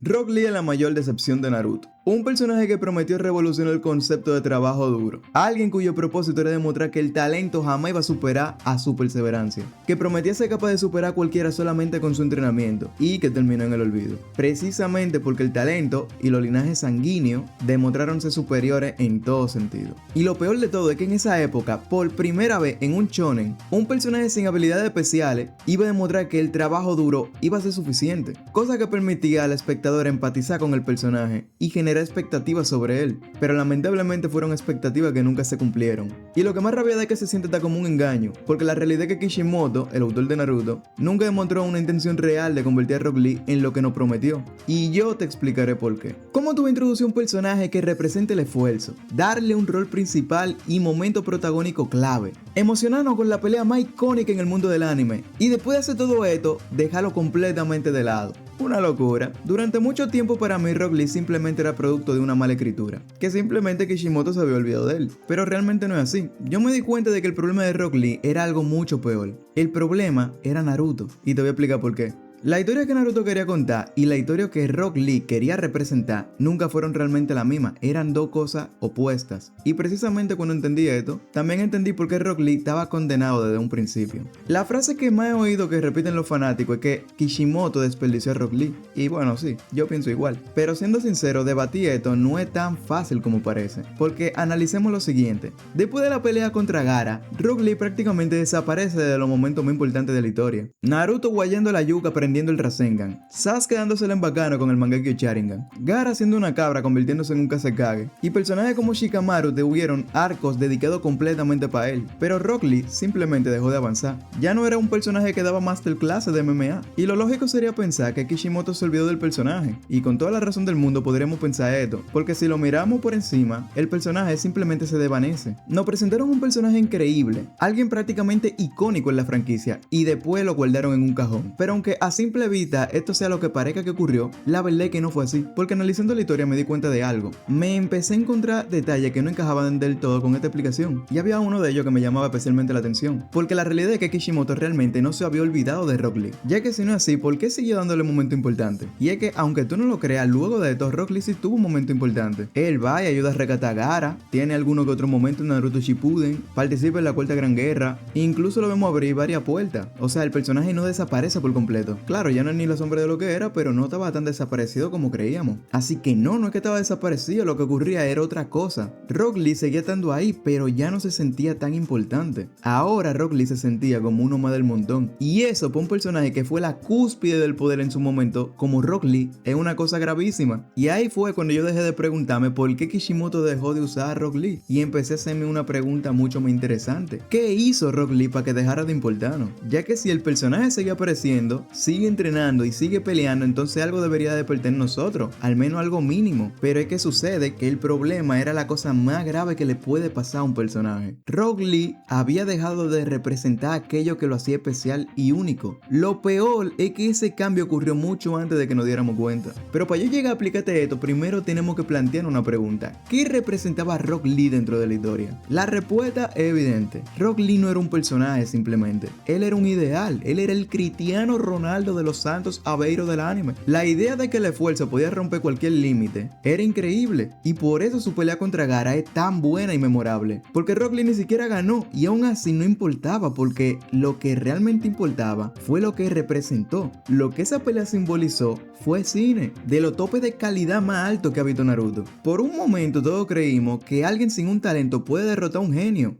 Rock Lee es la mayor decepción de Naruto. Un personaje que prometió revolucionar el concepto de trabajo duro. Alguien cuyo propósito era demostrar que el talento jamás iba a superar a su perseverancia. Que prometía ser capaz de superar a cualquiera solamente con su entrenamiento. Y que terminó en el olvido. Precisamente porque el talento y los linajes sanguíneos demostraron ser superiores en todo sentido. Y lo peor de todo es que en esa época, por primera vez en un shonen, un personaje sin habilidades especiales iba a demostrar que el trabajo duro iba a ser suficiente. Cosa que permitía al espectador empatizar con el personaje y generar expectativas sobre él, pero lamentablemente fueron expectativas que nunca se cumplieron. Y lo que más rabia da es que se siente tan como un engaño, porque la realidad es que Kishimoto, el autor de Naruto, nunca demostró una intención real de convertir a Rock Lee en lo que nos prometió. Y yo te explicaré por qué. ¿Cómo tú introducir un personaje que represente el esfuerzo, darle un rol principal y momento protagónico clave, emocionarnos con la pelea más icónica en el mundo del anime, y después de hacer todo esto, dejarlo completamente de lado? Una locura. Durante mucho tiempo para mí Rock Lee simplemente era producto de una mala escritura, que simplemente Kishimoto se había olvidado de él, pero realmente no es así. Yo me di cuenta de que el problema de Rock Lee era algo mucho peor. El problema era Naruto, y te voy a explicar por qué. La historia que Naruto quería contar y la historia que Rock Lee quería representar nunca fueron realmente la misma, eran dos cosas opuestas. Y precisamente cuando entendí esto, también entendí por qué Rock Lee estaba condenado desde un principio. La frase que más he oído que repiten los fanáticos es que Kishimoto desperdició a Rock Lee. Y bueno, sí, yo pienso igual. Pero siendo sincero, debatir esto no es tan fácil como parece. Porque analicemos lo siguiente. Después de la pelea contra Gaara, Rock Lee prácticamente desaparece de los momentos más importantes de la historia. Naruto guayando la yuca aprendiendo el Rasengan, Sasuke dándosela en bacano con el Mangekyo Sharingan, Gaara siendo una cabra convirtiéndose en un Kazekage, y personajes como Shikamaru tuvieron arcos dedicados completamente para él, pero Rock Lee simplemente dejó de avanzar. Ya no era un personaje que daba masterclasses de MMA, y lo lógico sería pensar que Kishimoto se olvidó del personaje, y con toda la razón del mundo podríamos pensar esto, porque si lo miramos por encima, el personaje simplemente se desvanece. Nos presentaron un personaje increíble, alguien prácticamente icónico en la franquicia, y después lo guardaron en un cajón, pero aunque a simple vista esto sea lo que parezca que ocurrió, la verdad es que no fue así, porque analizando la historia me di cuenta de algo. Me empecé a encontrar detalles que no encajaban del todo con esta explicación, y había uno de ellos que me llamaba especialmente la atención, porque la realidad es que Kishimoto realmente no se había olvidado de Rock Lee, ya que si no es así, ¿por qué siguió dándole un momento importante? Y es que aunque tú no lo creas, luego de esto Rock Lee sí tuvo un momento importante. Él va y ayuda a rescatar a Gaara, tiene alguno que otro momento en Naruto Shippuden, participa en la Cuarta Gran Guerra, e incluso lo vemos abrir varias puertas. O sea, el personaje no desaparece por completo. Claro, ya no es ni la sombra de lo que era, pero no estaba tan desaparecido como creíamos. Así que no es que estaba desaparecido, lo que ocurría era otra cosa. Rock Lee seguía estando ahí, pero ya no se sentía tan importante. Ahora Rock Lee se sentía como uno más del montón. Y eso para un personaje que fue la cúspide del poder en su momento, como Rock Lee, es una cosa gravísima. Y ahí fue cuando yo dejé de preguntarme por qué Kishimoto dejó de usar a Rock Lee. Y empecé a hacerme una pregunta mucho más interesante. ¿Qué hizo Rock Lee para que dejara de importarnos? Ya que si el personaje sigue apareciendo, sigue entrenando y sigue peleando, entonces algo debería despertar en nosotros, al menos algo mínimo. Pero es que sucede que el problema era la cosa más grave que le puede pasar a un personaje. Rock Lee había dejado de representar aquello que lo hacía especial y único. Lo peor es que ese cambio ocurrió mucho antes de que nos diéramos cuenta. Pero para yo llegar a explicarte esto, primero tenemos que plantear una pregunta. ¿Qué representaba Rock Lee dentro de la historia? La respuesta es evidente. Rock Lee no era un personaje simplemente. Él era un ideal. Él era el Cristiano Ronaldo de los Santos Aveiro del anime. La idea de que el esfuerzo podía romper cualquier límite era increíble, y por eso su pelea contra Gaara es tan buena y memorable, porque Rock Lee ni siquiera ganó, y aún así no importaba, porque lo que realmente importaba fue lo que representó. Lo que esa pelea simbolizó fue cine, de los topes de calidad más alto que ha visto Naruto. Por un momento todos creímos que alguien sin un talento puede derrotar a un genio.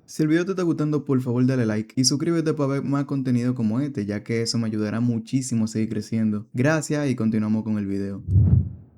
Si el video te está gustando, por favor dale like y suscríbete para ver más contenido como este, ya que eso me ayudará muchísimo a seguir creciendo. Gracias y continuamos con el video.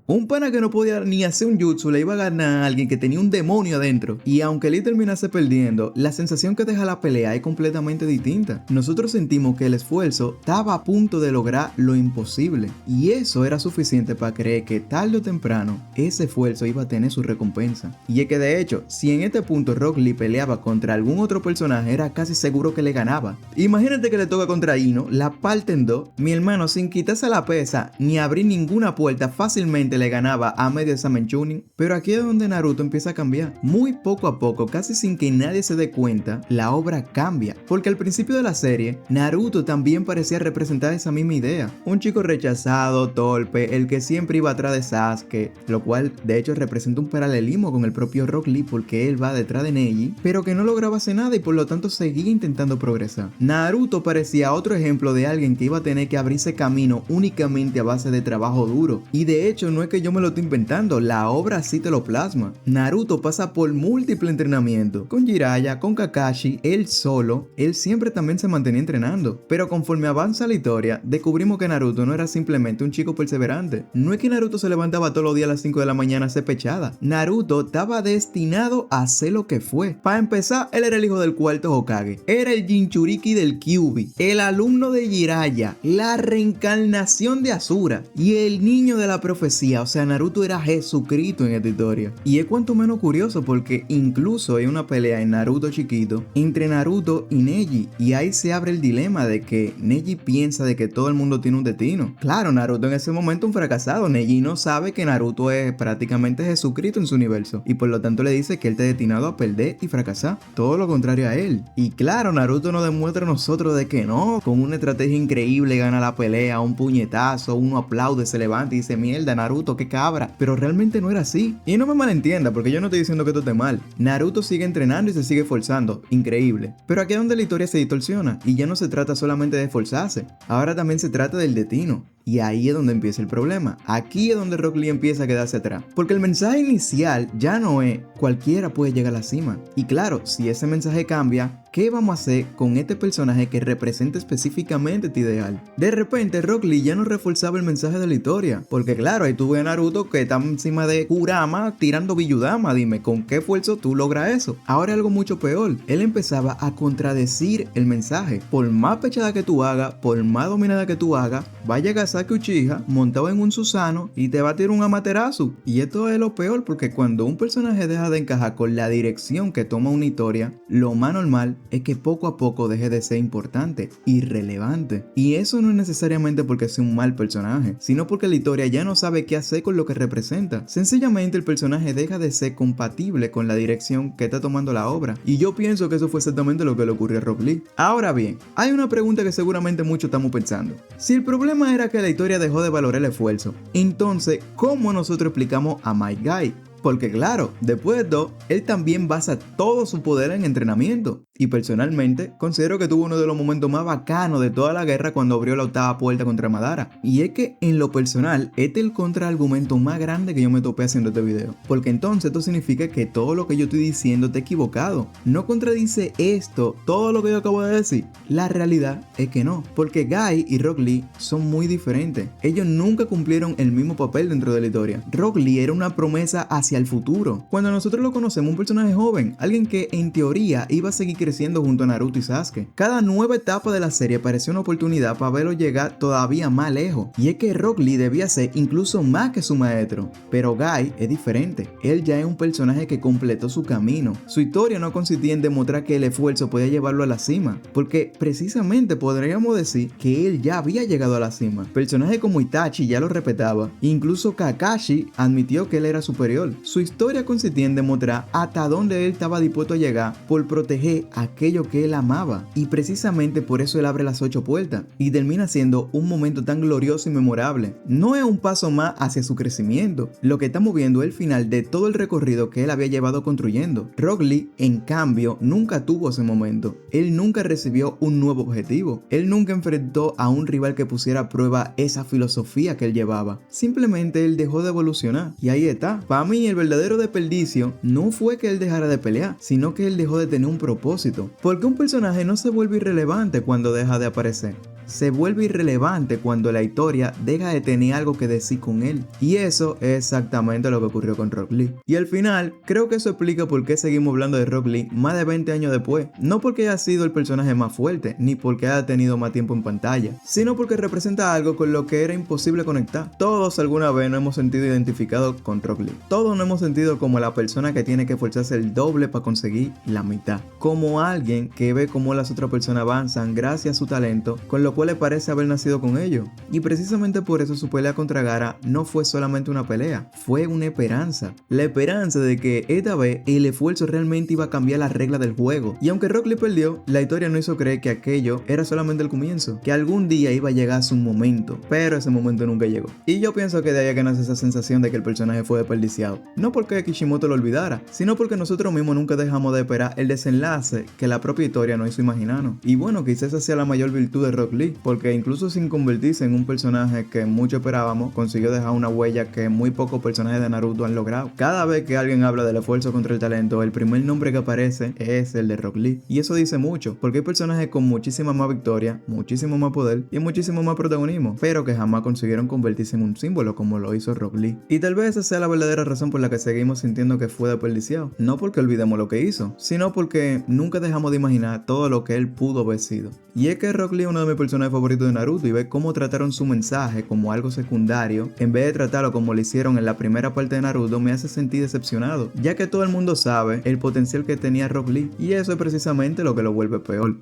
Un pana que no podía ni hacer un jutsu le iba a ganar a alguien que tenía un demonio adentro. Y aunque Lee terminase perdiendo, la sensación que deja la pelea es completamente distinta. Nosotros sentimos que el esfuerzo estaba a punto de lograr lo imposible. Y eso era suficiente para creer que tarde o temprano ese esfuerzo iba a tener su recompensa. Y es que de hecho, si en este punto Rock Lee peleaba contra algún otro personaje, era casi seguro que le ganaba. Imagínate que le toca contra Ino, la parte en dos. Mi hermano, sin quitarse la pesa ni abrir ninguna puerta, fácilmente prácticamente le ganaba a medio examen Chunin. Pero aquí es donde Naruto empieza a cambiar. Muy poco a poco, casi sin que nadie se dé cuenta, la obra cambia. Porque al principio de la serie, Naruto también parecía representar esa misma idea. Un chico rechazado, torpe, el que siempre iba atrás de Sasuke, lo cual de hecho representa un paralelismo con el propio Rock Lee porque él va detrás de Neji, pero que no lograba hacer nada y por lo tanto seguía intentando progresar. Naruto parecía otro ejemplo de alguien que iba a tener que abrirse camino únicamente a base de trabajo duro. Y de hecho no es que yo me lo esté inventando, la obra sí te lo plasma. Naruto pasa por múltiples entrenamientos, con Jiraiya, con Kakashi, él solo, él siempre también se mantenía entrenando. Pero conforme avanza la historia, descubrimos que Naruto no era simplemente un chico perseverante. No es que Naruto se levantaba todos los días a las 5 de la mañana a hacer pechada. Naruto estaba destinado a ser lo que fue. Para empezar, él era el hijo del cuarto Hokage, era el Jinchuriki del Kyuubi, el alumno de Jiraiya, la reencarnación de Asura y el niño de la profecía. O sea, Naruto era Jesucristo en esta historia. Y es cuanto menos curioso porque incluso hay una pelea en Naruto chiquito entre Naruto y Neji, y ahí se abre el dilema de que Neji piensa de que todo el mundo tiene un destino. Claro, Naruto en ese momento un fracasado. Neji no sabe que Naruto es prácticamente Jesucristo en su universo y por lo tanto le dice que él está destinado a perder y fracasar. Todo lo contrario a él. Y claro, Naruto nos demuestra a nosotros de que no, con una estrategia increíble gana la pelea, un puñetazo, uno aplaude, se levanta y dice mierda Naruto, qué cabra. Pero realmente no era así. Y no me malentienda porque yo no estoy diciendo que esto esté mal. Naruto sigue entrenando y se sigue esforzando, increíble. Pero aquí es donde la historia se distorsiona y ya no se trata solamente de esforzarse, ahora también se trata del destino. Y ahí es donde empieza el problema. Aquí es donde Rock Lee empieza a quedarse atrás. Porque el mensaje inicial ya no es cualquiera puede llegar a la cima. Y claro, si ese mensaje cambia, ¿qué vamos a hacer con este personaje que representa específicamente este ideal? De repente Rock Lee ya no reforzaba el mensaje de la historia. Porque claro, ahí tuve a Naruto que está encima de Kurama tirando Biyudama. Dime, ¿con qué esfuerzo tú logras eso? Ahora algo mucho peor. Él empezaba a contradecir el mensaje. Por más pechada que tú hagas, por más dominada que tú hagas, va a llegar Sasuke Uchiha montado en un Susanoo y te va a tirar un Amaterasu. Y esto es lo peor porque cuando un personaje deja de encajar con la dirección que toma una historia, lo más normal es que poco a poco deje de ser importante, irrelevante. Y eso no es necesariamente porque sea un mal personaje, sino porque la historia ya no sabe qué hacer con lo que representa. Sencillamente el personaje deja de ser compatible con la dirección que está tomando la obra. Y yo pienso que eso fue exactamente lo que le ocurrió a Rock Lee. Ahora bien, hay una pregunta que seguramente muchos estamos pensando. Si el problema era que la historia dejó de valorar el esfuerzo, entonces, ¿cómo nosotros explicamos a My Guy? Porque claro, después de todo, él también basa todo su poder en entrenamiento. Y personalmente, considero que tuvo uno de los momentos más bacanos de toda la guerra cuando abrió la octava puerta contra Madara. Y es que, en lo personal, este es el contraargumento más grande que yo me topé haciendo este video. Porque entonces esto significa que todo lo que yo estoy diciendo está equivocado. No contradice esto, todo lo que yo acabo de decir. La realidad es que no. Porque Guy y Rock Lee son muy diferentes. Ellos nunca cumplieron el mismo papel dentro de la historia. Rock Lee era una promesa hacia el futuro. Cuando nosotros lo conocemos, un personaje joven, alguien que en teoría iba a seguir creciendo junto a Naruto y Sasuke. Cada nueva etapa de la serie parecía una oportunidad para verlo llegar todavía más lejos. Y es que Rock Lee debía ser incluso más que su maestro. Pero Guy es diferente. Él ya es un personaje que completó su camino. Su historia no consistía en demostrar que el esfuerzo podía llevarlo a la cima, porque precisamente podríamos decir que él ya había llegado a la cima. Personajes como Itachi ya lo respetaba. Incluso Kakashi admitió que él era superior. Su historia consistía en demostrar hasta dónde él estaba dispuesto a llegar por proteger aquello que él amaba. Y precisamente por eso él abre las 8 puertas y termina siendo un momento tan glorioso y memorable. No es un paso más hacia su crecimiento. Lo que estamos viendo es el final de todo el recorrido que él había llevado construyendo. Rock Lee, en cambio, nunca tuvo ese momento. Él nunca recibió un nuevo objetivo. Él nunca enfrentó a un rival que pusiera a prueba esa filosofía que él llevaba. Simplemente él dejó de evolucionar. Y ahí está. Para mí el verdadero desperdicio no fue que él dejara de pelear, sino que él dejó de tener un propósito. Porque un personaje no se vuelve irrelevante cuando deja de aparecer. Se vuelve irrelevante cuando la historia deja de tener algo que decir con él. Y eso es exactamente lo que ocurrió con Rock Lee. Y al final, creo que eso explica por qué seguimos hablando de Rock Lee más de 20 años después. No porque haya sido el personaje más fuerte, ni porque haya tenido más tiempo en pantalla, sino porque representa algo con lo que era imposible conectar. Todos alguna vez nos hemos sentido identificados con Rock Lee. Todos nos hemos sentido como la persona que tiene que esforzarse el doble para conseguir la mitad. Como alguien que ve cómo las otras personas avanzan gracias a su talento, con lo los cuales parece haber nacido con ellos. Y precisamente por eso su pelea contra Gaara no fue solamente una pelea, fue una esperanza. La esperanza de que esta vez el esfuerzo realmente iba a cambiar las reglas del juego. Y aunque Rock Lee perdió, la historia no hizo creer que aquello era solamente el comienzo, que algún día iba a llegar su momento, pero ese momento nunca llegó. Y yo pienso que de ahí que nace esa sensación de que el personaje fue desperdiciado. No porque Kishimoto lo olvidara, sino porque nosotros mismos nunca dejamos de esperar el desenlace que la propia historia nos hizo imaginarnos. Y bueno, quizás esa sea la mayor virtud de Rock Lee, porque incluso sin convertirse en un personaje que mucho esperábamos, consiguió dejar una huella que muy pocos personajes de Naruto han logrado. Cada vez que alguien habla del esfuerzo contra el talento, el primer nombre que aparece es el de Rock Lee. Y eso dice mucho, porque hay personajes con muchísima más victoria, muchísimo más poder y muchísimo más protagonismo, pero que jamás consiguieron convertirse en un símbolo como lo hizo Rock Lee. Y tal vez esa sea la verdadera razón por la que seguimos sintiendo que fue desperdiciado. No porque olvidemos lo que hizo, sino porque nunca dejamos de imaginar todo lo que él pudo haber sido. Y es que Rock Lee es uno de mis personajes favoritos de Naruto, y ver cómo trataron su mensaje como algo secundario en vez de tratarlo como lo hicieron en la primera parte de Naruto me hace sentir decepcionado, ya que todo el mundo sabe el potencial que tenía Rock Lee, y eso es precisamente lo que lo vuelve peor.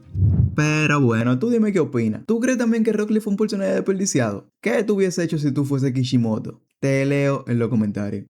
Pero bueno, tú dime qué opinas. ¿Tú crees también que Rock Lee fue un personaje desperdiciado? ¿Qué tú hubieses hecho si tú fuese Kishimoto? Te leo en los comentarios.